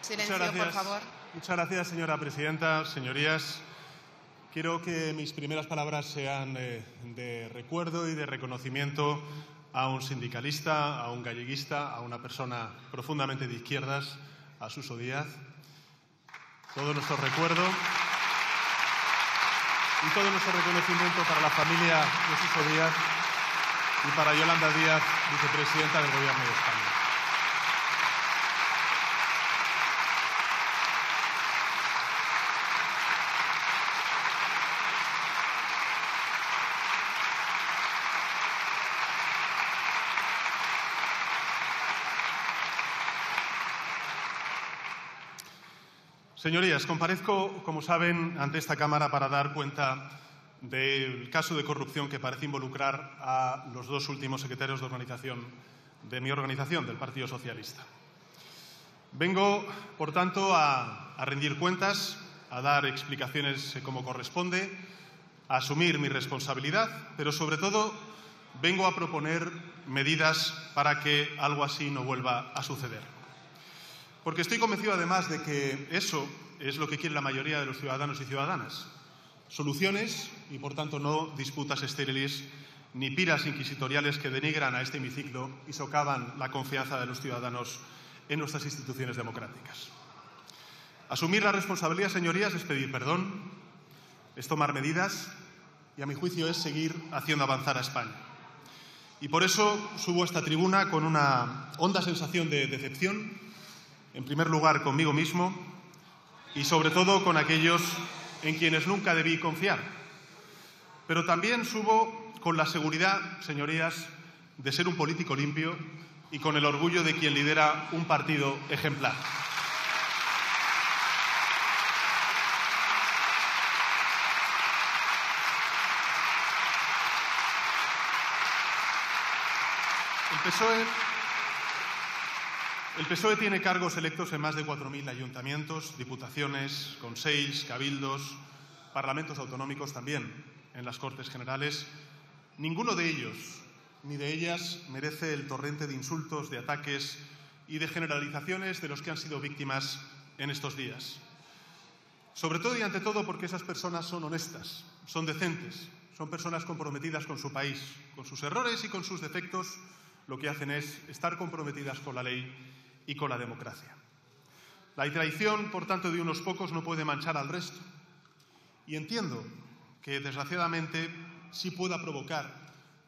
Silencio, por favor. Muchas gracias, señora presidenta. Señorías, quiero que mis primeras palabras sean de recuerdo y de reconocimiento a un sindicalista, a un galleguista, a una persona profundamente de izquierdas, a Suso Díaz. Todo nuestro recuerdo y todo nuestro reconocimiento para la familia de Suso Díaz y para Yolanda Díaz, vicepresidenta del Gobierno de España. Señorías, comparezco, como saben, ante esta Cámara para dar cuenta del caso de corrupción que parece involucrar a los dos últimos secretarios de organización de mi organización, del Partido Socialista. Vengo, por tanto, a rendir cuentas, a dar explicaciones como corresponde, a asumir mi responsabilidad, pero sobre todo vengo a proponer medidas para que algo así no vuelva a suceder. Porque estoy convencido, además, de que eso es lo que quiere la mayoría de los ciudadanos y ciudadanas. Soluciones y, por tanto, no disputas estériles ni piras inquisitoriales que denigran a este hemiciclo y socavan la confianza de los ciudadanos en nuestras instituciones democráticas. Asumir la responsabilidad, señorías, es pedir perdón, es tomar medidas y, a mi juicio, es seguir haciendo avanzar a España. Y por eso subo a esta tribuna con una honda sensación de decepción, en primer lugar conmigo mismo y sobre todo con aquellos en quienes nunca debí confiar. Pero también subo con la seguridad, señorías, de ser un político limpio y con el orgullo de quien lidera un partido ejemplar. El PSOE tiene cargos electos en más de 4.000 ayuntamientos, diputaciones, consells, cabildos, parlamentos autonómicos también, en las Cortes Generales. Ninguno de ellos ni de ellas merece el torrente de insultos, de ataques y de generalizaciones de los que han sido víctimas en estos días. Sobre todo y ante todo porque esas personas son honestas, son decentes, son personas comprometidas con su país, con sus errores y con sus defectos. Lo que hacen es estar comprometidas con la ley y con la democracia. La traición, por tanto, de unos pocos no puede manchar al resto. Y entiendo que, desgraciadamente, sí pueda provocar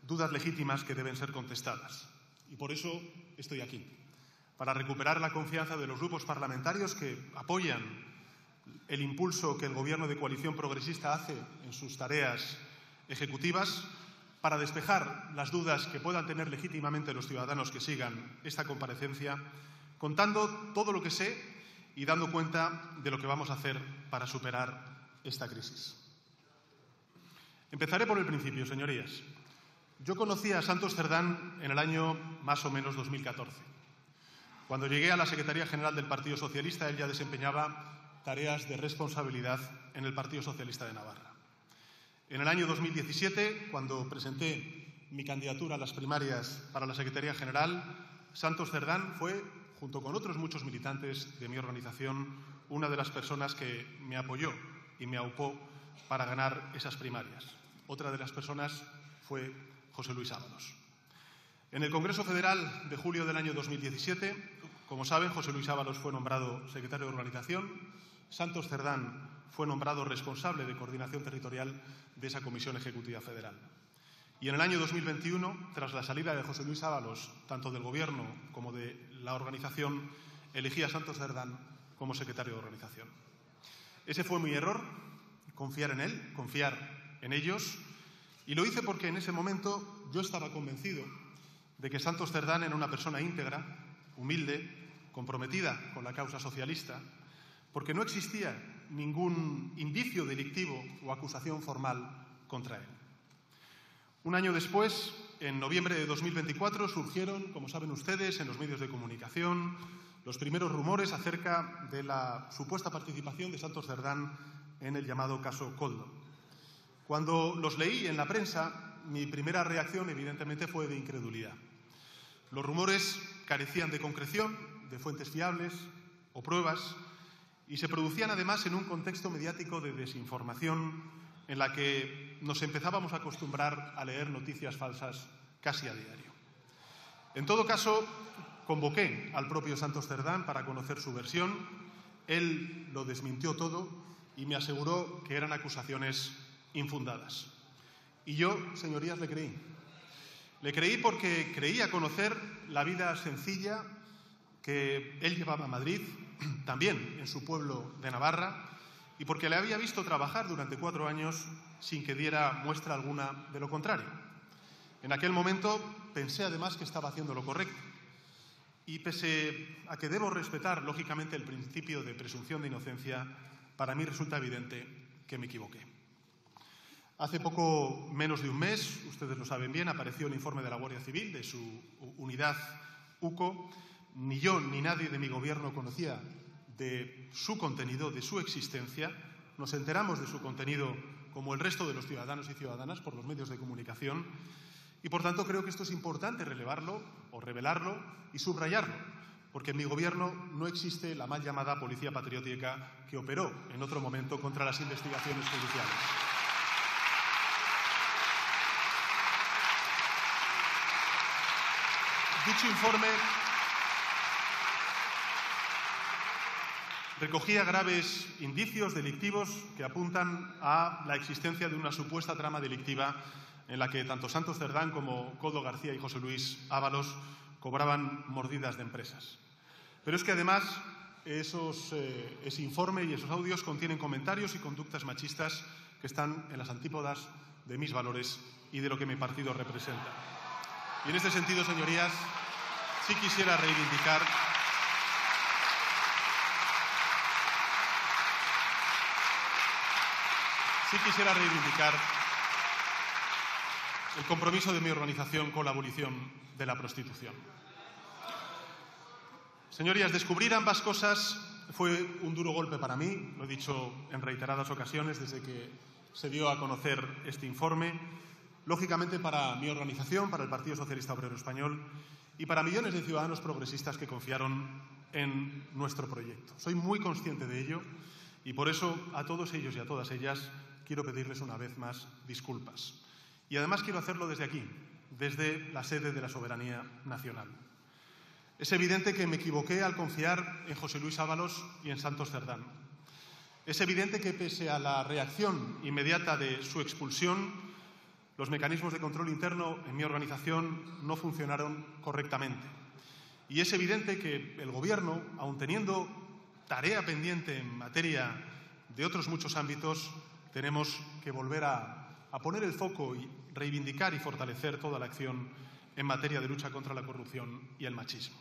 dudas legítimas que deben ser contestadas. Y por eso estoy aquí, para recuperar la confianza de los grupos parlamentarios que apoyan el impulso que el Gobierno de coalición progresista hace en sus tareas ejecutivas, para despejar las dudas que puedan tener legítimamente los ciudadanos que sigan esta comparecencia, contando todo lo que sé y dando cuenta de lo que vamos a hacer para superar esta crisis. Empezaré por el principio, señorías. Yo conocí a Santos Cerdán en el año más o menos 2014. Cuando llegué a la Secretaría General del Partido Socialista, él ya desempeñaba tareas de responsabilidad en el Partido Socialista de Navarra. En el año 2017, cuando presenté mi candidatura a las primarias para la Secretaría General, Santos Cerdán fue, junto con otros muchos militantes de mi organización, una de las personas que me apoyó y me aupó para ganar esas primarias. Otra de las personas fue José Luis Ábalos. En el Congreso Federal de julio del año 2017, como saben, José Luis Ábalos fue nombrado secretario de organización, Santos Cerdán fue nombrado responsable de coordinación territorial de esa Comisión Ejecutiva Federal. Y en el año 2021, tras la salida de José Luis Ábalos, tanto del Gobierno como de la organización, elegí a Santos Cerdán como secretario de organización. Ese fue mi error, confiar en él, confiar en ellos, y lo hice porque en ese momento yo estaba convencido de que Santos Cerdán era una persona íntegra, humilde, comprometida con la causa socialista, porque no existía ningún indicio delictivo o acusación formal contra él. Un año después, en noviembre de 2024, surgieron, como saben ustedes, en los medios de comunicación, los primeros rumores acerca de la supuesta participación de Santos Cerdán en el llamado caso Koldo. Cuando los leí en la prensa, mi primera reacción, evidentemente, fue de incredulidad. Los rumores carecían de concreción, de fuentes fiables o pruebas, y se producían además en un contexto mediático de desinformación en la que nos empezábamos a acostumbrar a leer noticias falsas casi a diario. En todo caso, convoqué al propio Santos Cerdán para conocer su versión. Él lo desmintió todo y me aseguró que eran acusaciones infundadas. Y yo, señorías, le creí. Le creí porque creía conocer la vida sencilla que él llevaba a Madrid, también en su pueblo de Navarra, y porque le había visto trabajar durante 4 años sin que diera muestra alguna de lo contrario. En aquel momento pensé además que estaba haciendo lo correcto. Y pese a que debo respetar, lógicamente, el principio de presunción de inocencia, para mí resulta evidente que me equivoqué. Hace poco menos de un mes, ustedes lo saben bien, apareció el informe de la Guardia Civil, de su unidad UCO. Ni yo ni nadie de mi gobierno conocía de su contenido, de su existencia. Nos enteramos de su contenido como el resto de los ciudadanos y ciudadanas por los medios de comunicación. Y, por tanto, creo que esto es importante relevarlo o revelarlo y subrayarlo, porque en mi gobierno no existe la mal llamada policía patriótica que operó en otro momento contra las investigaciones judiciales. Dicho informe recogía graves indicios delictivos que apuntan a la existencia de una supuesta trama delictiva en la que tanto Santos Cerdán como Koldo García y José Luis Ábalos cobraban mordidas de empresas. Pero es que además ese informe y esos audios contienen comentarios y conductas machistas que están en las antípodas de mis valores y de lo que mi partido representa. Y en este sentido, señorías, sí quisiera reivindicar el compromiso de mi organización con la abolición de la prostitución. Señorías, descubrir ambas cosas fue un duro golpe para mí, lo he dicho en reiteradas ocasiones desde que se dio a conocer este informe, lógicamente para mi organización, para el Partido Socialista Obrero Español y para millones de ciudadanos progresistas que confiaron en nuestro proyecto. Soy muy consciente de ello y por eso a todos ellos y a todas ellas quiero pedirles una vez más disculpas. Y además quiero hacerlo desde aquí, desde la sede de la soberanía nacional. Es evidente que me equivoqué al confiar en José Luis Ábalos y en Santos Cerdán. Es evidente que pese a la reacción inmediata de su expulsión, los mecanismos de control interno en mi organización no funcionaron correctamente. Y es evidente que el Gobierno, aun teniendo tarea pendiente en materia de otros muchos ámbitos, tenemos que volver a poner el foco y reivindicar y fortalecer toda la acción en materia de lucha contra la corrupción y el machismo.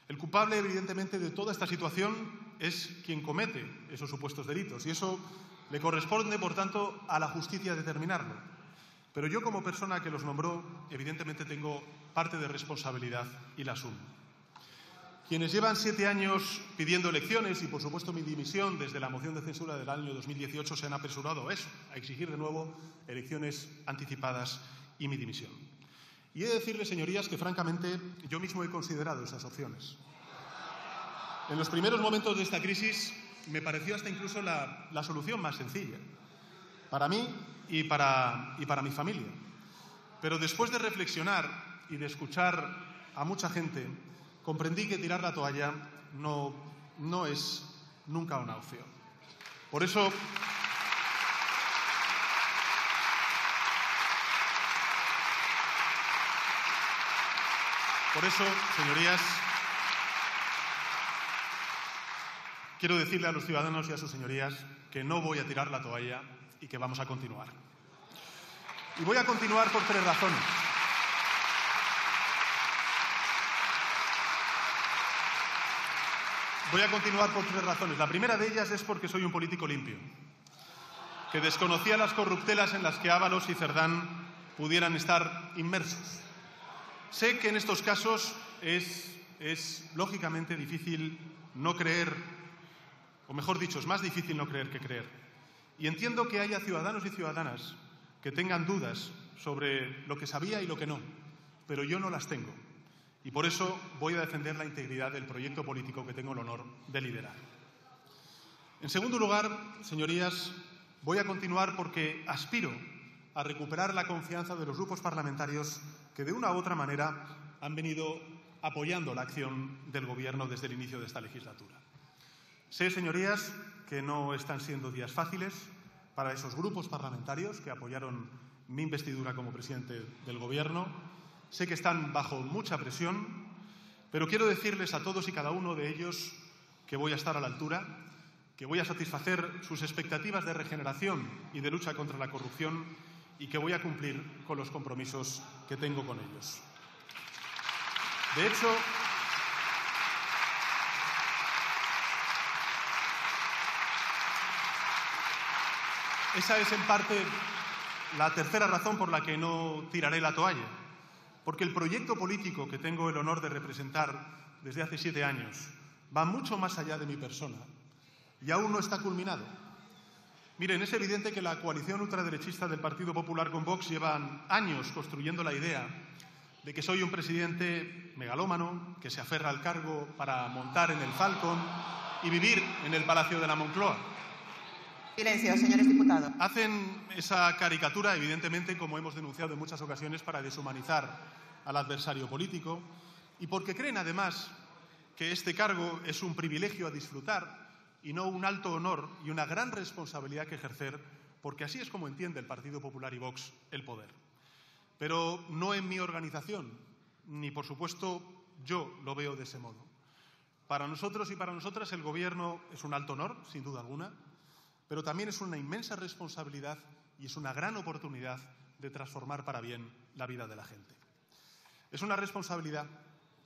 El culpable, evidentemente, de toda esta situación es quien comete esos supuestos delitos y eso le corresponde, por tanto, a la justicia determinarlo. Pero yo, como persona que los nombró, evidentemente tengo parte de responsabilidad y la asumo. Quienes llevan 7 años pidiendo elecciones y, por supuesto, mi dimisión desde la moción de censura del año 2018 se han apresurado a eso, a exigir de nuevo elecciones anticipadas y mi dimisión. Y he de decirles, señorías, que francamente yo mismo he considerado esas opciones. En los primeros momentos de esta crisis me pareció hasta incluso la solución más sencilla, para mí y para mi familia. Pero después de reflexionar y de escuchar a mucha gente, comprendí que tirar la toalla no es nunca una opción. Por eso, señorías, quiero decirle a los ciudadanos y a sus señorías que no voy a tirar la toalla y que vamos a continuar. Y voy a continuar por 3 razones. Voy a continuar por 3 razones. La primera de ellas es porque soy un político limpio, que desconocía las corruptelas en las que Ábalos y Cerdán pudieran estar inmersos. Sé que en estos casos es lógicamente difícil no creer, o mejor dicho, es más difícil no creer que creer. Y entiendo que haya ciudadanos y ciudadanas que tengan dudas sobre lo que sabía y lo que no, pero yo no las tengo. Y por eso voy a defender la integridad del proyecto político que tengo el honor de liderar. En segundo lugar, señorías, voy a continuar porque aspiro a recuperar la confianza de los grupos parlamentarios que de una u otra manera han venido apoyando la acción del Gobierno desde el inicio de esta legislatura. Sé, señorías, que no están siendo días fáciles para esos grupos parlamentarios que apoyaron mi investidura como presidente del Gobierno. Sé que están bajo mucha presión, pero quiero decirles a todos y cada uno de ellos que voy a estar a la altura, que voy a satisfacer sus expectativas de regeneración y de lucha contra la corrupción y que voy a cumplir con los compromisos que tengo con ellos. De hecho, esa es en parte la tercera razón por la que no tiraré la toalla, porque el proyecto político que tengo el honor de representar desde hace 7 años va mucho más allá de mi persona y aún no está culminado. Miren, es evidente que la coalición ultraderechista del Partido Popular con Vox llevan años construyendo la idea de que soy un presidente megalómano, que se aferra al cargo para montar en el Falcon y vivir en el Palacio de la Moncloa. Silencio, señores diputados. Hacen esa caricatura, evidentemente, como hemos denunciado en muchas ocasiones, para deshumanizar al adversario político y porque creen, además, que este cargo es un privilegio a disfrutar y no un alto honor y una gran responsabilidad que ejercer, porque así es como entiende el Partido Popular y Vox el poder. Pero no en mi organización, ni por supuesto yo lo veo de ese modo. Para nosotros y para nosotras el Gobierno es un alto honor, sin duda alguna, pero también es una inmensa responsabilidad y es una gran oportunidad de transformar para bien la vida de la gente. Es una responsabilidad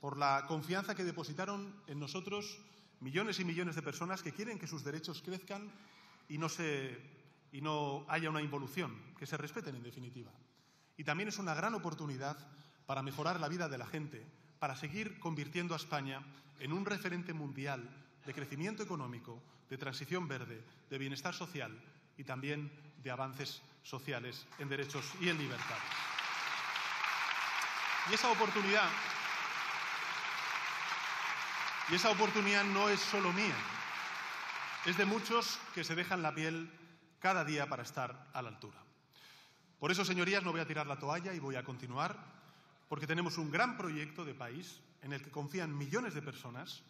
por la confianza que depositaron en nosotros millones y millones de personas que quieren que sus derechos crezcan y no haya una involución, que se respeten en definitiva. Y también es una gran oportunidad para mejorar la vida de la gente, para seguir convirtiendo a España en un referente mundial de crecimiento económico, de transición verde, de bienestar social y también de avances sociales en derechos y en libertades. Y esa oportunidad no es solo mía, es de muchos que se dejan la piel cada día para estar a la altura. Por eso, señorías, no voy a tirar la toalla y voy a continuar, porque tenemos un gran proyecto de país en el que confían millones de personas,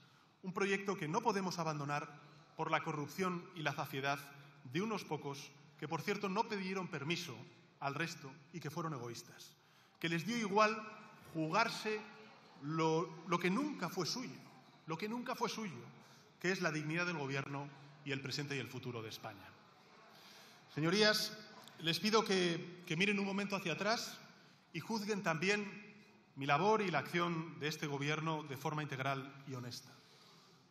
un proyecto que no podemos abandonar por la corrupción y la zafiedad de unos pocos que, por cierto, no pidieron permiso al resto y que fueron egoístas, que les dio igual jugarse lo que nunca fue suyo, que es la dignidad del Gobierno y el presente y el futuro de España. Señorías, les pido que miren un momento hacia atrás y juzguen también mi labor y la acción de este Gobierno de forma integral y honesta.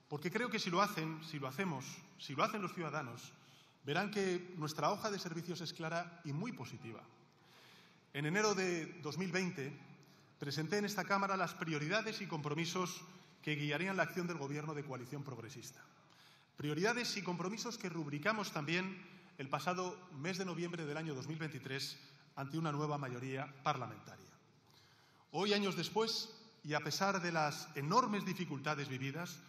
Porque creo que si lo hacen los ciudadanos, verán que nuestra hoja de servicios es clara y muy positiva. En enero de 2020 presenté en esta Cámara las prioridades y compromisos que guiarían la acción del Gobierno de coalición progresista. Prioridades y compromisos que rubricamos también el pasado mes de noviembre del año 2023 ante una nueva mayoría parlamentaria. Hoy, años después, y a pesar de las enormes dificultades vividas,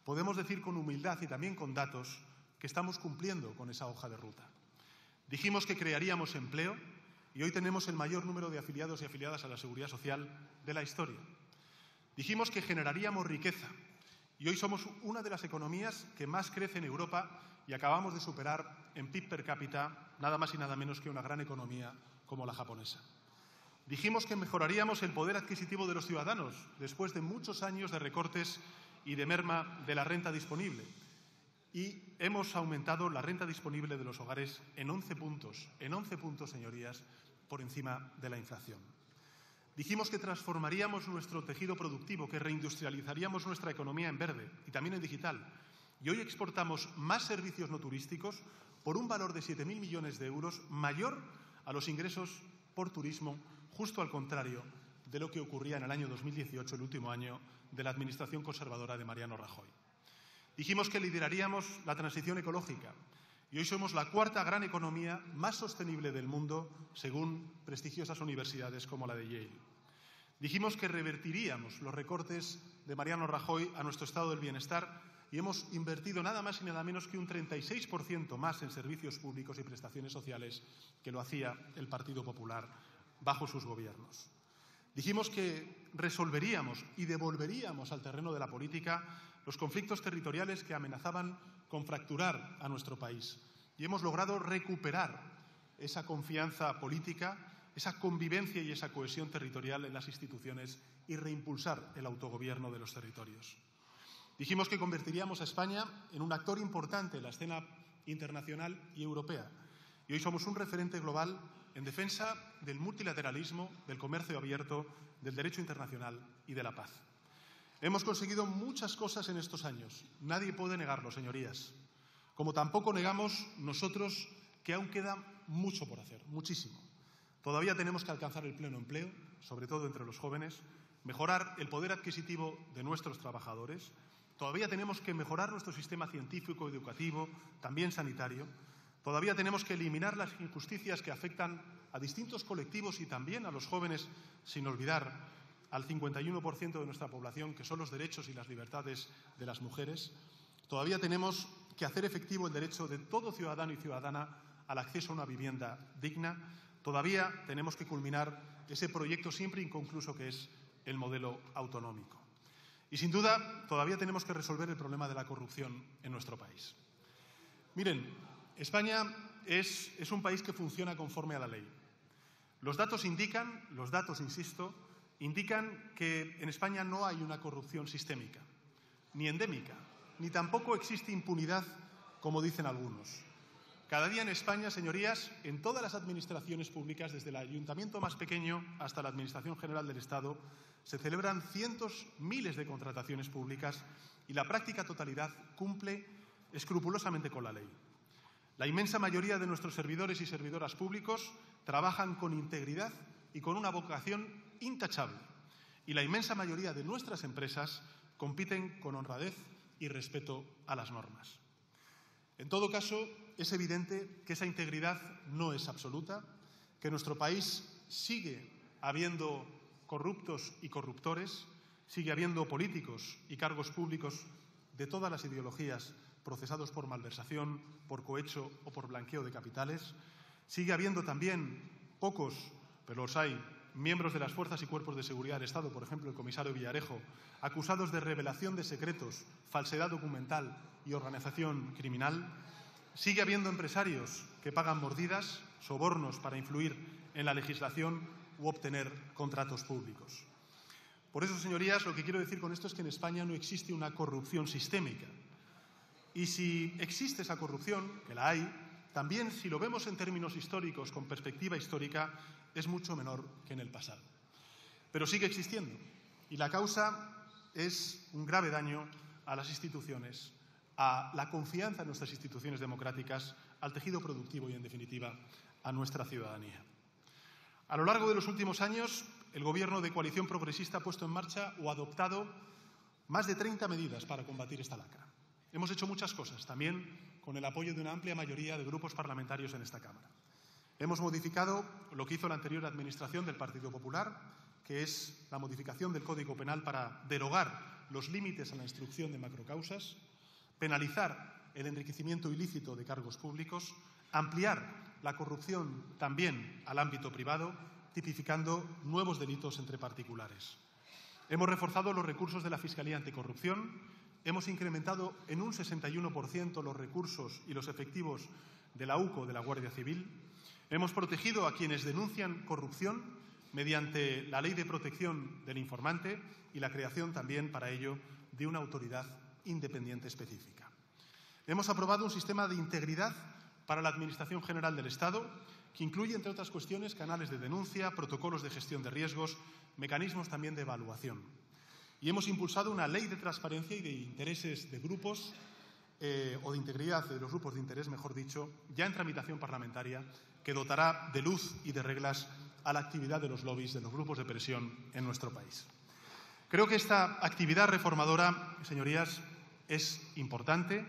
podemos decir con humildad y también con datos que estamos cumpliendo con esa hoja de ruta. Dijimos que crearíamos empleo y hoy tenemos el mayor número de afiliados y afiliadas a la Seguridad Social de la historia. Dijimos que generaríamos riqueza y hoy somos una de las economías que más crece en Europa y acabamos de superar en PIB per cápita nada más y nada menos que una gran economía como la japonesa. Dijimos que mejoraríamos el poder adquisitivo de los ciudadanos después de muchos años de recortes y de merma de la renta disponible. Y hemos aumentado la renta disponible de los hogares en 11 puntos, señorías, por encima de la inflación. Dijimos que transformaríamos nuestro tejido productivo, que reindustrializaríamos nuestra economía en verde y también en digital. Y hoy exportamos más servicios no turísticos por un valor de 7.000 millones de euros mayor a los ingresos por turismo, justo al contrario de lo que ocurría en el año 2018, el último año de la administración conservadora de Mariano Rajoy. Dijimos que lideraríamos la transición ecológica y hoy somos la cuarta gran economía más sostenible del mundo, según prestigiosas universidades como la de Yale. Dijimos que revertiríamos los recortes de Mariano Rajoy a nuestro estado del bienestar y hemos invertido nada más y nada menos que un 36% más en servicios públicos y prestaciones sociales que lo hacía el Partido Popular bajo sus gobiernos. Dijimos que resolveríamos y devolveríamos al terreno de la política los conflictos territoriales que amenazaban con fracturar a nuestro país. Y hemos logrado recuperar esa confianza política, esa convivencia y esa cohesión territorial en las instituciones y reimpulsar el autogobierno de los territorios. Dijimos que convertiríamos a España en un actor importante en la escena internacional y europea. Y hoy somos un referente global en defensa del multilateralismo, del comercio abierto, del derecho internacional y de la paz. Hemos conseguido muchas cosas en estos años. Nadie puede negarlo, señorías. Como tampoco negamos nosotros que aún queda mucho por hacer, muchísimo. Todavía tenemos que alcanzar el pleno empleo, sobre todo entre los jóvenes, mejorar el poder adquisitivo de nuestros trabajadores. Todavía tenemos que mejorar nuestro sistema científico, educativo, también sanitario. Todavía tenemos que eliminar las injusticias que afectan a distintos colectivos y también a los jóvenes, sin olvidar al 51% de nuestra población, que son los derechos y las libertades de las mujeres. Todavía tenemos que hacer efectivo el derecho de todo ciudadano y ciudadana al acceso a una vivienda digna. Todavía tenemos que culminar ese proyecto siempre inconcluso que es el modelo autonómico. Y, sin duda, todavía tenemos que resolver el problema de la corrupción en nuestro país. Miren, España es un país que funciona conforme a la ley. Los datos, insisto, indican que en España no hay una corrupción sistémica, ni endémica, ni tampoco existe impunidad, como dicen algunos. Cada día en España, señorías, en todas las administraciones públicas, desde el ayuntamiento más pequeño hasta la Administración General del Estado, se celebran cientos, miles de contrataciones públicas y la práctica totalidad cumple escrupulosamente con la ley. La inmensa mayoría de nuestros servidores y servidoras públicos trabajan con integridad y con una vocación intachable. Y la inmensa mayoría de nuestras empresas compiten con honradez y respeto a las normas. En todo caso, es evidente que esa integridad no es absoluta, que en nuestro país sigue habiendo corruptos y corruptores, sigue habiendo políticos y cargos públicos de todas las ideologías procesados por malversación, por cohecho o por blanqueo de capitales. Sigue habiendo también pocos, pero los hay, miembros de las fuerzas y cuerpos de seguridad del Estado, por ejemplo el comisario Villarejo, acusados de revelación de secretos, falsedad documental y organización criminal. Sigue habiendo empresarios que pagan mordidas, sobornos para influir en la legislación u obtener contratos públicos. Por eso, señorías, lo que quiero decir con esto es que en España no existe una corrupción sistémica. Y si existe esa corrupción, que la hay, también si lo vemos en términos históricos, con perspectiva histórica, es mucho menor que en el pasado. Pero sigue existiendo y la causa es un grave daño a las instituciones, a la confianza en nuestras instituciones democráticas, al tejido productivo y, en definitiva, a nuestra ciudadanía. A lo largo de los últimos años, el Gobierno de coalición progresista ha puesto en marcha o adoptado más de 30 medidas para combatir esta lacra. Hemos hecho muchas cosas, también con el apoyo de una amplia mayoría de grupos parlamentarios en esta Cámara. Hemos modificado lo que hizo la anterior administración del Partido Popular, que es la modificación del Código Penal para derogar los límites a la instrucción de macrocausas, penalizar el enriquecimiento ilícito de cargos públicos, ampliar la corrupción también al ámbito privado, tipificando nuevos delitos entre particulares. Hemos reforzado los recursos de la Fiscalía Anticorrupción, hemos incrementado en un 61% los recursos y los efectivos de la UCO, de la Guardia Civil. Hemos protegido a quienes denuncian corrupción mediante la Ley de Protección del Informante y la creación también para ello de una autoridad independiente específica. Hemos aprobado un sistema de integridad para la Administración General del Estado que incluye, entre otras cuestiones, canales de denuncia, protocolos de gestión de riesgos, mecanismos también de evaluación. Y hemos impulsado una ley de transparencia y de intereses de grupos, o de integridad de los grupos de interés, mejor dicho, ya en tramitación parlamentaria, que dotará de luz y de reglas a la actividad de los lobbies, de los grupos de presión en nuestro país. Creo que esta actividad reformadora, señorías, es importante,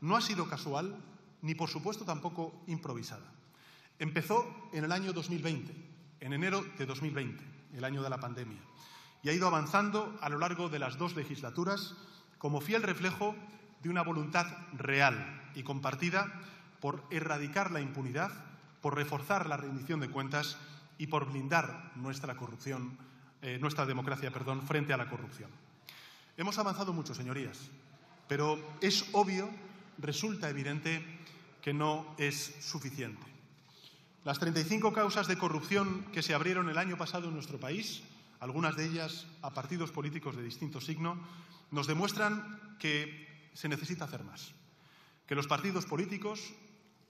no ha sido casual, ni por supuesto tampoco improvisada. Empezó en el año 2020, en enero de 2020. el año de la pandemia, y ha ido avanzando a lo largo de las 2 legislaturas como fiel reflejo de una voluntad real y compartida por erradicar la impunidad, por reforzar la rendición de cuentas y por blindar nuestra democracia frente a la corrupción. Hemos avanzado mucho, señorías, pero es obvio, resulta evidente que no es suficiente. Las 35 causas de corrupción que se abrieron el año pasado en nuestro país, algunas de ellas a partidos políticos de distinto signo, nos demuestran que se necesita hacer más, que los partidos políticos,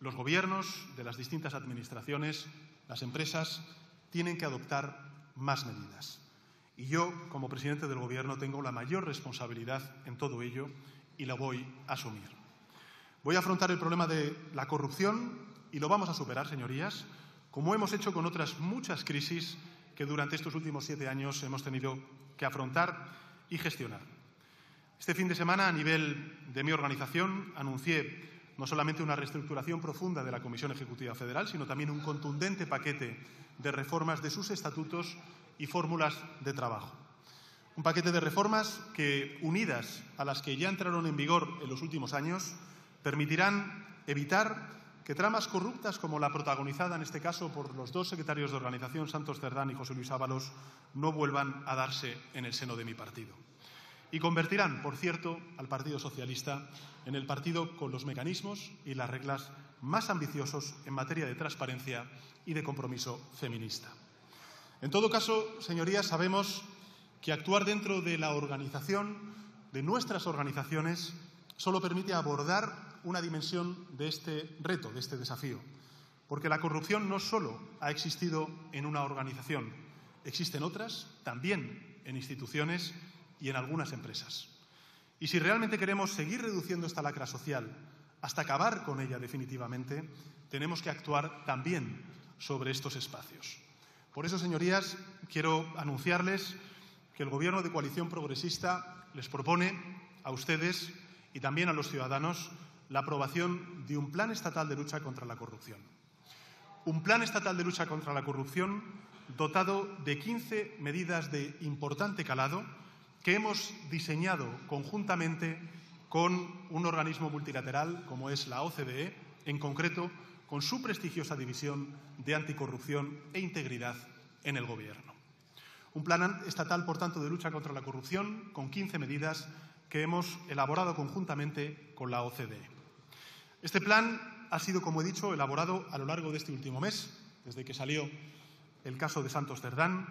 los gobiernos de las distintas administraciones, las empresas, tienen que adoptar más medidas. Y yo, como presidente del Gobierno, tengo la mayor responsabilidad en todo ello y la voy a asumir. Voy a afrontar el problema de la corrupción y lo vamos a superar, señorías, como hemos hecho con otras muchas crisis que durante estos últimos 7 años hemos tenido que afrontar y gestionar. Este fin de semana, a nivel de mi organización, anuncié no solamente una reestructuración profunda de la Comisión Ejecutiva Federal, sino también un contundente paquete de reformas de sus estatutos y fórmulas de trabajo. Un paquete de reformas que, unidas a las que ya entraron en vigor en los últimos años, permitirán evitar que tramas corruptas como la protagonizada en este caso por los 2 secretarios de organización, Santos Cerdán y José Luis Ábalos, no vuelvan a darse en el seno de mi partido. Y convertirán, por cierto, al Partido Socialista en el partido con los mecanismos y las reglas más ambiciosos en materia de transparencia y de compromiso feminista. En todo caso, señorías, sabemos que actuar dentro de la organización, de nuestras organizaciones, solo permite abordar una dimensión de este reto, de este desafío. Porque la corrupción no solo ha existido en una organización, existen otras, también en instituciones y en algunas empresas. Y si realmente queremos seguir reduciendo esta lacra social hasta acabar con ella definitivamente, tenemos que actuar también sobre estos espacios. Por eso, señorías, quiero anunciarles que el Gobierno de Coalición Progresista les propone a ustedes y también a los ciudadanos la aprobación de un plan estatal de lucha contra la corrupción. Un plan estatal de lucha contra la corrupción dotado de 15 medidas de importante calado que hemos diseñado conjuntamente con un organismo multilateral como es la OCDE, en concreto con su prestigiosa división de anticorrupción e integridad en el Gobierno. Un plan estatal, por tanto, de lucha contra la corrupción con 15 medidas que hemos elaborado conjuntamente con la OCDE. Este plan ha sido, como he dicho, elaborado a lo largo de este último mes, desde que salió el caso de Santos Cerdán,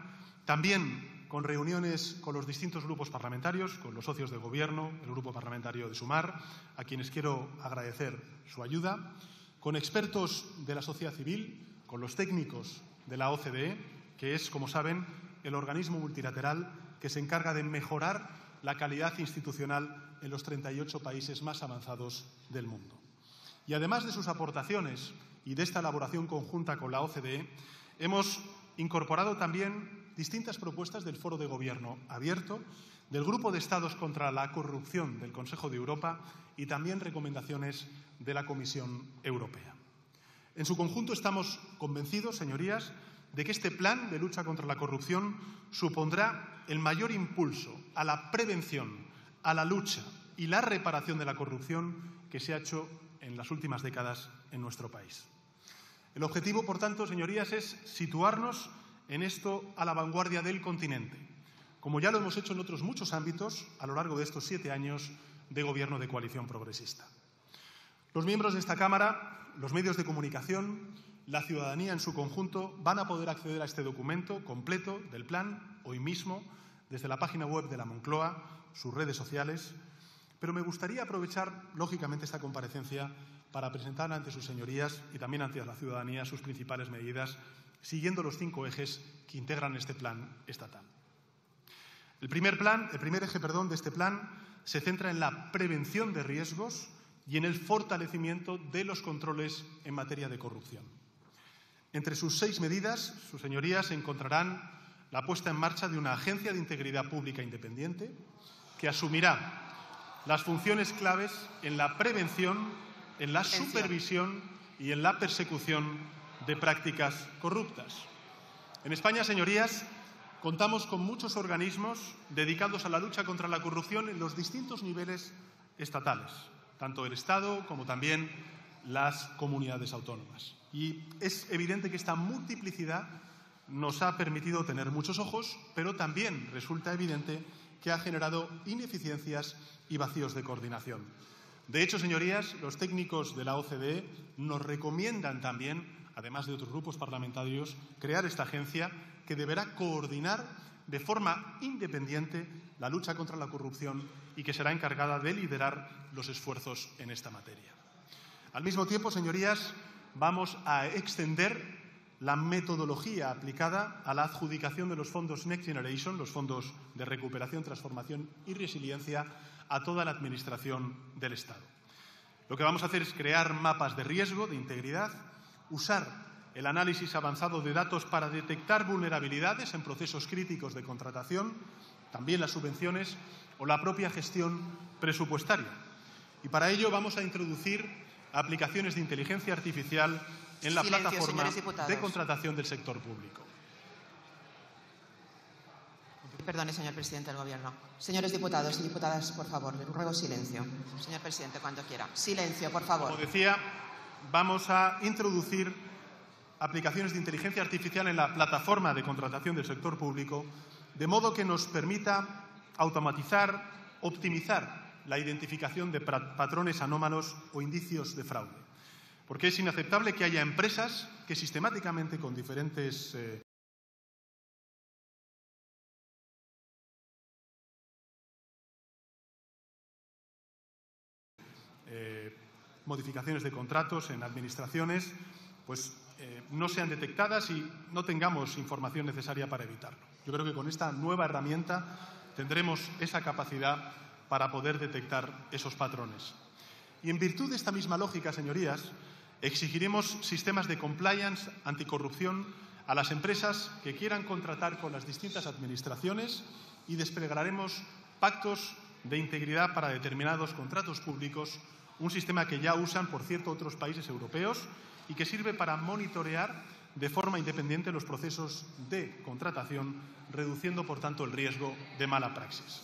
también con reuniones con los distintos grupos parlamentarios, con los socios de Gobierno, el Grupo Parlamentario de Sumar, a quienes quiero agradecer su ayuda, con expertos de la sociedad civil, con los técnicos de la OCDE, que es, como saben, el organismo multilateral que se encarga de mejorar la calidad institucional en los 38 países más avanzados del mundo. Y además de sus aportaciones y de esta elaboración conjunta con la OCDE, hemos incorporado también distintas propuestas del Foro de Gobierno Abierto, del Grupo de Estados contra la Corrupción del Consejo de Europa y también recomendaciones de la Comisión Europea. En su conjunto estamos convencidos, señorías, de que este plan de lucha contra la corrupción supondrá el mayor impulso a la prevención, a la lucha y la reparación de la corrupción que se ha hecho en las últimas décadas en nuestro país. El objetivo, por tanto, señorías, es situarnos en esto a la vanguardia del continente, como ya lo hemos hecho en otros muchos ámbitos a lo largo de estos 7 años de Gobierno de Coalición Progresista. Los miembros de esta Cámara, los medios de comunicación, la ciudadanía en su conjunto van a poder acceder a este documento completo del plan hoy mismo desde la página web de la Moncloa, sus redes sociales, pero me gustaría aprovechar, lógicamente, esta comparecencia para presentar ante sus señorías y también ante la ciudadanía sus principales medidas, siguiendo los 5 ejes que integran este plan estatal. El primer eje de este plan se centra en la prevención de riesgos y en el fortalecimiento de los controles en materia de corrupción. Entre sus 6 medidas, sus señorías encontrarán la puesta en marcha de una agencia de integridad pública independiente que asumirá las funciones claves en la prevención, en la supervisión y en la persecución de prácticas corruptas. En España, señorías, Contamos con muchos organismos dedicados a la lucha contra la corrupción en los distintos niveles estatales, tanto el Estado como también las comunidades autónomas. Y es evidente que esta multiplicidad nos ha permitido tener muchos ojos, pero también resulta evidente que ha generado ineficiencias y vacíos de coordinación. De hecho, señorías, los técnicos de la OCDE nos recomiendan también, además de otros grupos parlamentarios, crear esta agencia que deberá coordinar de forma independiente la lucha contra la corrupción y que será encargada de liderar los esfuerzos en esta materia. Al mismo tiempo, señorías, vamos a extender la metodología aplicada a la adjudicación de los fondos Next Generation, los fondos de recuperación, transformación y resiliencia, a toda la Administración del Estado. Lo que vamos a hacer es crear mapas de riesgo, de integridad, usar el análisis avanzado de datos para detectar vulnerabilidades en procesos críticos de contratación, también las subvenciones o la propia gestión presupuestaria. Y para ello vamos a introducir aplicaciones de inteligencia artificial en la plataforma de contratación del sector público. Perdone, señor presidente del Gobierno. Señores diputados y diputadas, por favor, les ruego silencio. Señor presidente, cuando quiera. Silencio, por favor. Como decía, vamos a introducir aplicaciones de inteligencia artificial en la plataforma de contratación del sector público, de modo que nos permita automatizar, optimizar la identificación de patrones anómalos o indicios de fraude. Porque es inaceptable que haya empresas que sistemáticamente con diferentes modificaciones de contratos en administraciones, pues no sean detectadas y no tengamos información necesaria para evitarlo. Yo creo que con esta nueva herramienta tendremos esa capacidad para poder detectar esos patrones. Y en virtud de esta misma lógica, señorías, exigiremos sistemas de compliance anticorrupción a las empresas que quieran contratar con las distintas administraciones y desplegaremos pactos de integridad para determinados contratos públicos, un sistema que ya usan, por cierto, otros países europeos y que sirve para monitorear de forma independiente los procesos de contratación, reduciendo, por tanto, el riesgo de mala praxis.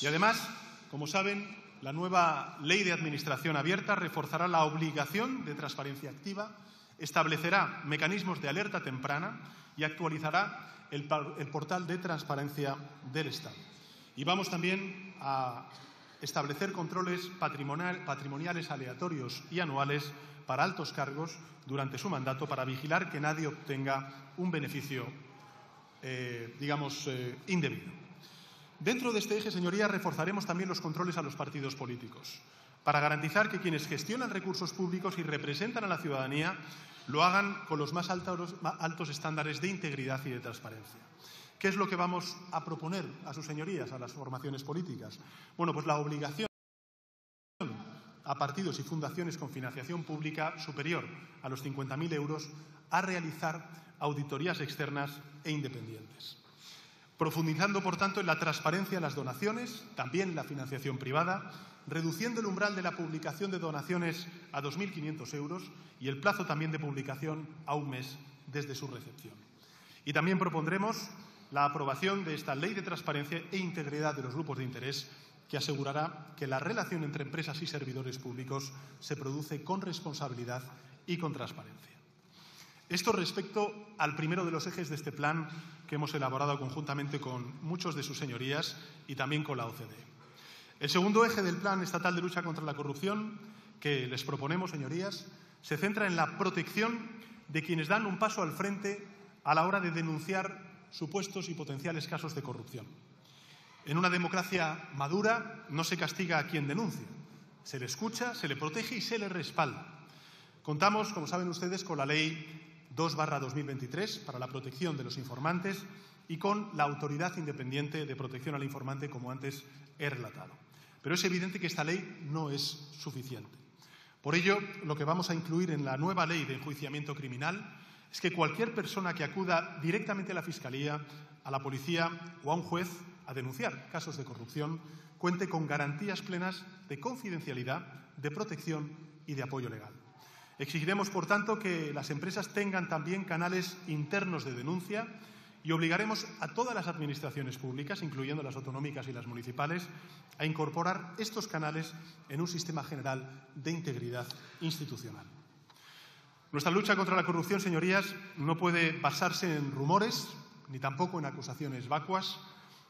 Y además, como saben, la nueva Ley de Administración Abierta reforzará la obligación de transparencia activa, establecerá mecanismos de alerta temprana y actualizará el portal de transparencia del Estado. Y vamos también a establecer controles patrimoniales aleatorios y anuales para altos cargos durante su mandato para vigilar que nadie obtenga un beneficio, indebido. Dentro de este eje, señorías, reforzaremos también los controles a los partidos políticos para garantizar que quienes gestionan recursos públicos y representan a la ciudadanía lo hagan con los más altos estándares de integridad y de transparencia. ¿Qué es lo que vamos a proponer a sus señorías, a las formaciones políticas? Bueno, pues la obligación a partidos y fundaciones con financiación pública superior a los 50.000 euros a realizar auditorías externas e independientes. Profundizando, por tanto, en la transparencia en las donaciones, también la financiación privada, reduciendo el umbral de la publicación de donaciones a 2.500 euros y el plazo también de publicación a un mes desde su recepción. Y también propondremos la aprobación de esta Ley de Transparencia e Integridad de los Grupos de Interés, que asegurará que la relación entre empresas y servidores públicos se produce con responsabilidad y con transparencia. Esto respecto al primero de los ejes de este plan que hemos elaborado conjuntamente con muchos de sus señorías y también con la OCDE. El segundo eje del Plan Estatal de Lucha contra la Corrupción que les proponemos, señorías, se centra en la protección de quienes dan un paso al frente a la hora de denunciar supuestos y potenciales casos de corrupción. En una democracia madura no se castiga a quien denuncia, se le escucha, se le protege y se le respalda. Contamos, como saben ustedes, con la Ley 2/2023 para la protección de los informantes y con la Autoridad Independiente de Protección al Informante, como antes he relatado. Pero es evidente que esta ley no es suficiente. Por ello, lo que vamos a incluir en la nueva Ley de Enjuiciamiento Criminal es que cualquier persona que acuda directamente a la Fiscalía, a la Policía o a un juez a denunciar casos de corrupción cuente con garantías plenas de confidencialidad, de protección y de apoyo legal. Exigiremos, por tanto, que las empresas tengan también canales internos de denuncia y obligaremos a todas las administraciones públicas, incluyendo las autonómicas y las municipales, a incorporar estos canales en un sistema general de integridad institucional. Nuestra lucha contra la corrupción, señorías, no puede basarse en rumores ni tampoco en acusaciones vacuas,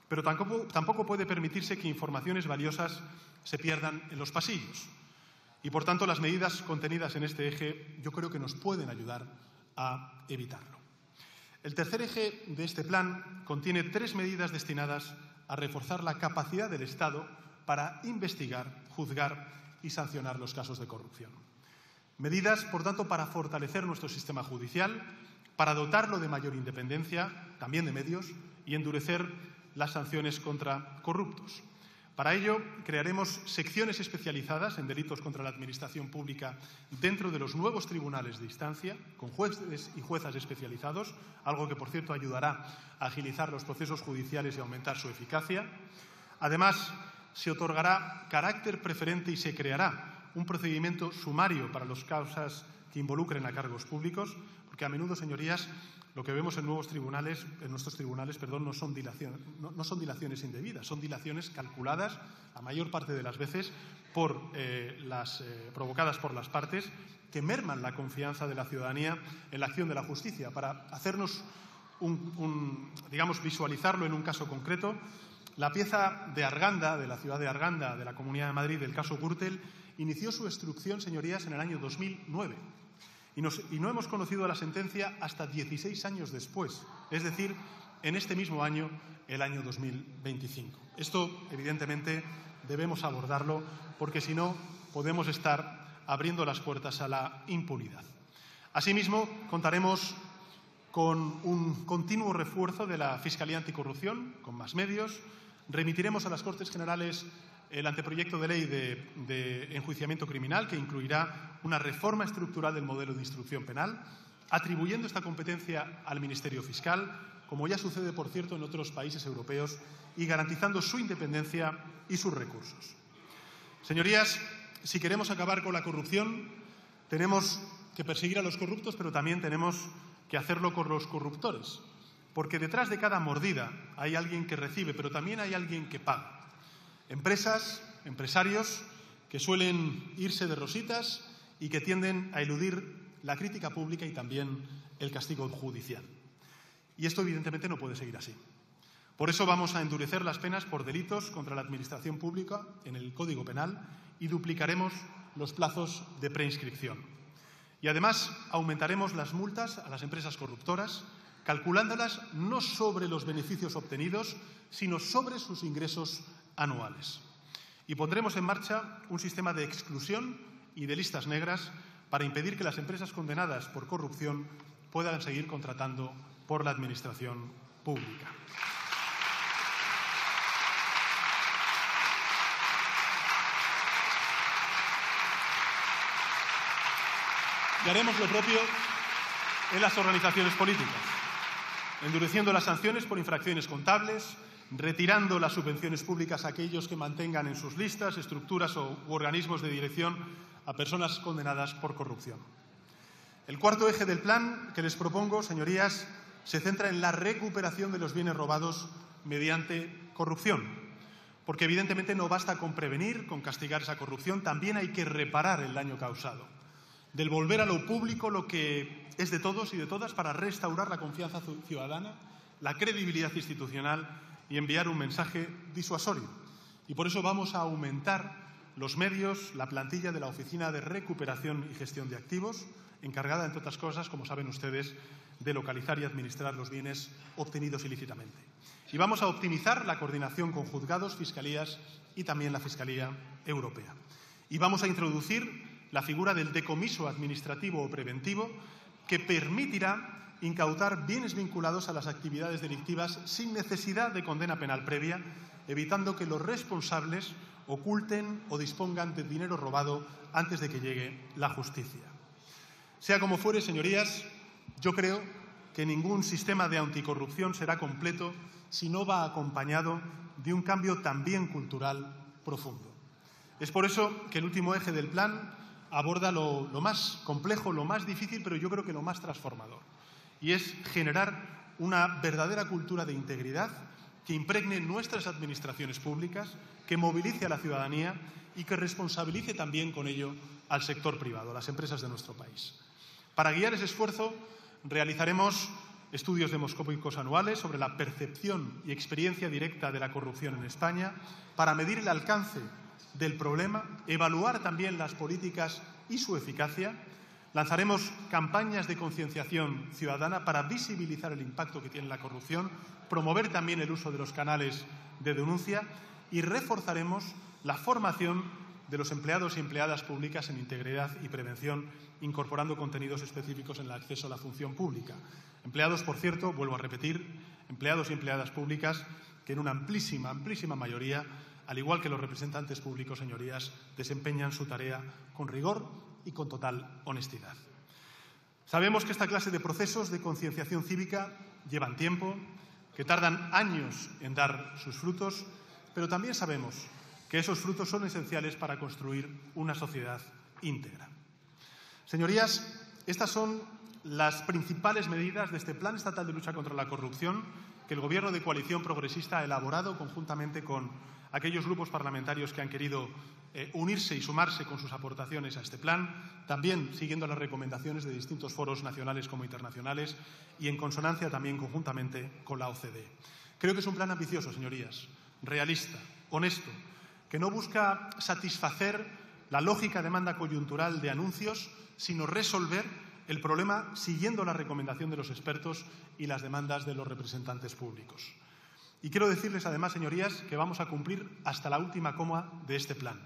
pero tampoco puede permitirse que informaciones valiosas se pierdan en los pasillos. Y, por tanto, las medidas contenidas en este eje yo creo que nos pueden ayudar a evitarlo. El tercer eje de este plan contiene 3 medidas destinadas a reforzar la capacidad del Estado para investigar, juzgar y sancionar los casos de corrupción. Medidas, por tanto, para fortalecer nuestro sistema judicial, para dotarlo de mayor independencia, también de medios, y endurecer las sanciones contra corruptos. Para ello, crearemos secciones especializadas en delitos contra la administración pública dentro de los nuevos tribunales de instancia, con jueces y juezas especializados, algo que, por cierto, ayudará a agilizar los procesos judiciales y aumentar su eficacia. Además, se otorgará carácter preferente y se creará un procedimiento sumario para las causas que involucren a cargos públicos, porque a menudo, señorías, lo que vemos en nuestros tribunales no son dilaciones indebidas, son dilaciones calculadas, la mayor parte de las veces, provocadas por las partes, que merman la confianza de la ciudadanía en la acción de la justicia. Para hacernos visualizarlo en un caso concreto, la pieza de Arganda, de la ciudad de Arganda, de la Comunidad de Madrid, del caso Gürtel, inició su instrucción, señorías, en el año 2009. Y no hemos conocido la sentencia hasta 16 años después, es decir, en este mismo año, el año 2025. Esto, evidentemente, debemos abordarlo porque, si no, podemos estar abriendo las puertas a la impunidad. Asimismo, contaremos con un continuo refuerzo de la Fiscalía Anticorrupción, con más medios. Remitiremos a las Cortes Generales el anteproyecto de ley de enjuiciamiento criminal, que incluirá una reforma estructural del modelo de instrucción penal, atribuyendo esta competencia al Ministerio Fiscal, como ya sucede, por cierto, en otros países europeos, y garantizando su independencia y sus recursos. Señorías, si queremos acabar con la corrupción, tenemos que perseguir a los corruptos, pero también tenemos que hacerlo con los corruptores, porque detrás de cada mordida hay alguien que recibe, pero también hay alguien que paga. Empresas, empresarios que suelen irse de rositas y que tienden a eludir la crítica pública y también el castigo judicial. Y esto, evidentemente, no puede seguir así. Por eso vamos a endurecer las penas por delitos contra la administración pública en el Código Penal y duplicaremos los plazos de preinscripción. Y, además, aumentaremos las multas a las empresas corruptoras, calculándolas no sobre los beneficios obtenidos, sino sobre sus ingresos anuales. Y pondremos en marcha un sistema de exclusión y de listas negras para impedir que las empresas condenadas por corrupción puedan seguir contratando por la administración pública. Y haremos lo propio en las organizaciones políticas, endureciendo las sanciones por infracciones contables, retirando las subvenciones públicas a aquellos que mantengan en sus listas, estructuras u organismos de dirección a personas condenadas por corrupción. El cuarto eje del plan que les propongo, señorías, se centra en la recuperación de los bienes robados mediante corrupción, porque evidentemente no basta con prevenir, con castigar esa corrupción, también hay que reparar el daño causado, devolver a lo público lo que es de todos y de todas para restaurar la confianza ciudadana, la credibilidad institucional y enviar un mensaje disuasorio. Y por eso vamos a aumentar los medios, la plantilla de la Oficina de Recuperación y Gestión de Activos, encargada, entre otras cosas, como saben ustedes, de localizar y administrar los bienes obtenidos ilícitamente. Y vamos a optimizar la coordinación con juzgados, fiscalías y también la Fiscalía Europea. Y vamos a introducir la figura del decomiso administrativo o preventivo, que permitirá incautar bienes vinculados a las actividades delictivas sin necesidad de condena penal previa, evitando que los responsables oculten o dispongan de dinero robado antes de que llegue la justicia. Sea como fuere, señorías, yo creo que ningún sistema de anticorrupción será completo si no va acompañado de un cambio también cultural profundo. Es por eso que el último eje del plan aborda lo más complejo, lo más difícil, pero yo creo que lo más transformador. Y es generar una verdadera cultura de integridad que impregne nuestras administraciones públicas, que movilice a la ciudadanía y que responsabilice también con ello al sector privado, a las empresas de nuestro país. Para guiar ese esfuerzo, realizaremos estudios demoscópicos anuales sobre la percepción y experiencia directa de la corrupción en España, para medir el alcance del problema, evaluar también las políticas y su eficacia. Lanzaremos campañas de concienciación ciudadana para visibilizar el impacto que tiene la corrupción, promover también el uso de los canales de denuncia y reforzaremos la formación de los empleados y empleadas públicas en integridad y prevención, incorporando contenidos específicos en el acceso a la función pública. Empleados, por cierto, vuelvo a repetir, empleados y empleadas públicas que en una amplísima mayoría, al igual que los representantes públicos, señorías, desempeñan su tarea con rigor y con total honestidad. Sabemos que esta clase de procesos de concienciación cívica llevan tiempo, que tardan años en dar sus frutos, pero también sabemos que esos frutos son esenciales para construir una sociedad íntegra. Señorías, estas son las principales medidas de este Plan Estatal de Lucha contra la Corrupción que el Gobierno de coalición progresista ha elaborado conjuntamente con aquellos grupos parlamentarios que han querido unirse y sumarse con sus aportaciones a este plan, también siguiendo las recomendaciones de distintos foros nacionales como internacionales y en consonancia también conjuntamente con la OCDE. Creo que es un plan ambicioso, señorías, realista, honesto, que no busca satisfacer la lógica demanda coyuntural de anuncios, sino resolver el problema siguiendo la recomendación de los expertos y las demandas de los representantes públicos. Y quiero decirles, además, señorías, que vamos a cumplir hasta la última coma de este plan.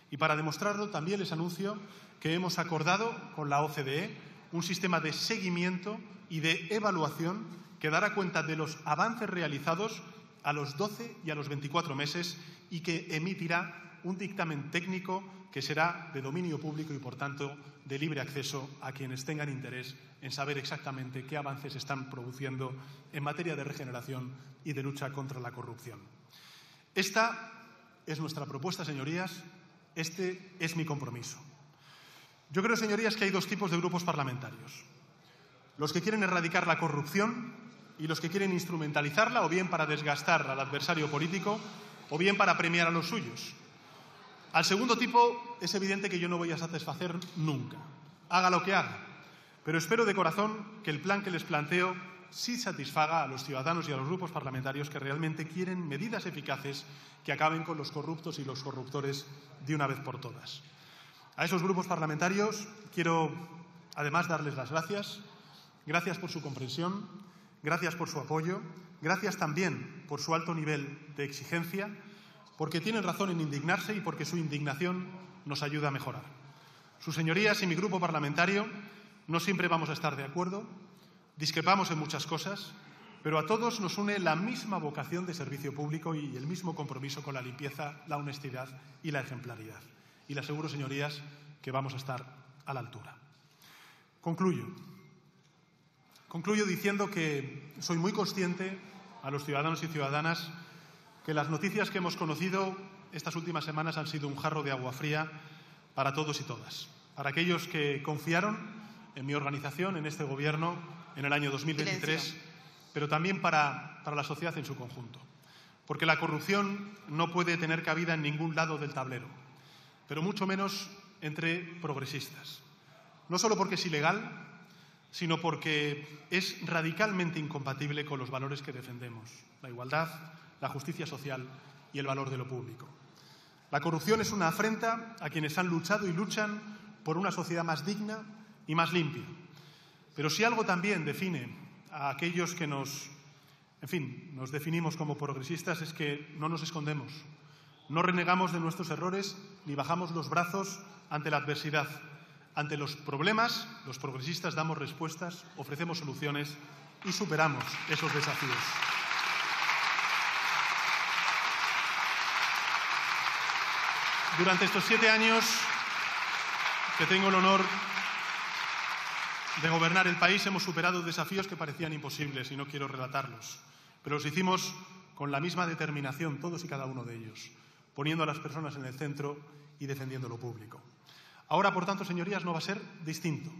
Y para demostrarlo, también les anuncio que hemos acordado con la OCDE un sistema de seguimiento y de evaluación que dará cuenta de los avances realizados a los 12 y a los 24 meses y que emitirá un dictamen técnico que será de dominio público y, por tanto, de libre acceso a quienes tengan interés en saber exactamente qué avances se están produciendo en materia de regeneración y de lucha contra la corrupción. Esta es nuestra propuesta, señorías. Este es mi compromiso. Yo creo, señorías, que hay dos tipos de grupos parlamentarios. Los que quieren erradicar la corrupción y los que quieren instrumentalizarla, o bien para desgastar al adversario político, o bien para premiar a los suyos. Al segundo tipo es evidente que yo no voy a satisfacer nunca, haga lo que haga, pero espero de corazón que el plan que les planteo sí satisfaga a los ciudadanos y a los grupos parlamentarios que realmente quieren medidas eficaces que acaben con los corruptos y los corruptores de una vez por todas. A esos grupos parlamentarios quiero, además, darles las gracias. Gracias por su comprensión, gracias por su apoyo, gracias también por su alto nivel de exigencia, porque tienen razón en indignarse y porque su indignación nos ayuda a mejorar. Sus señorías y mi grupo parlamentario no siempre vamos a estar de acuerdo, discrepamos en muchas cosas, pero a todos nos une la misma vocación de servicio público y el mismo compromiso con la limpieza, la honestidad y la ejemplaridad. Y les aseguro, señorías, que vamos a estar a la altura. Concluyo diciendo que soy muy consciente a los ciudadanos y ciudadanas que las noticias que hemos conocido estas últimas semanas han sido un jarro de agua fría para todos y todas. Para aquellos que confiaron en mi organización, en este Gobierno, en el año 2023, Silencio. pero también para la sociedad en su conjunto. Porque la corrupción no puede tener cabida en ningún lado del tablero, pero mucho menos entre progresistas. No solo porque es ilegal, sino porque es radicalmente incompatible con los valores que defendemos: la igualdad, la justicia social y el valor de lo público. La corrupción es una afrenta a quienes han luchado y luchan por una sociedad más digna y más limpia. Pero si algo también define a aquellos que nos definimos como progresistas es que no nos escondemos, no renegamos de nuestros errores ni bajamos los brazos ante la adversidad. Ante los problemas, los progresistas damos respuestas, ofrecemos soluciones y superamos esos desafíos. Durante estos 7 años que tengo el honor de gobernar el país, hemos superado desafíos que parecían imposibles y no quiero relatarlos, pero los hicimos con la misma determinación, todos y cada uno de ellos, poniendo a las personas en el centro y defendiendo lo público. Ahora, por tanto, señorías, no va a ser distinto.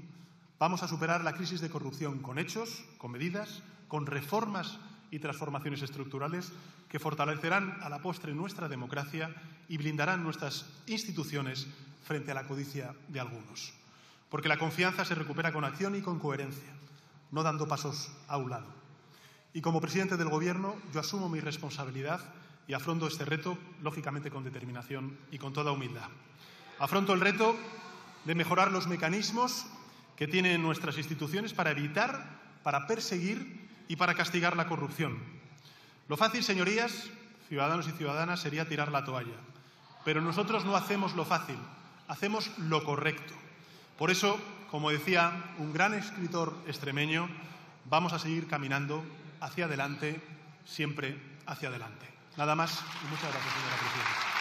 Vamos a superar la crisis de corrupción con hechos, con medidas, con reformas y transformaciones estructurales que fortalecerán a la postre nuestra democracia y blindarán nuestras instituciones frente a la codicia de algunos. Porque la confianza se recupera con acción y con coherencia, no dando pasos a un lado. Y como presidente del Gobierno, yo asumo mi responsabilidad y afronto este reto, lógicamente con determinación y con toda humildad. Afronto el reto de mejorar los mecanismos que tienen nuestras instituciones para evitar, para perseguir y para castigar la corrupción. Lo fácil, señorías, ciudadanos y ciudadanas, sería tirar la toalla. Pero nosotros no hacemos lo fácil, hacemos lo correcto. Por eso, como decía un gran escritor extremeño, vamos a seguir caminando hacia adelante, siempre hacia adelante. Nada más y muchas gracias, señora presidenta.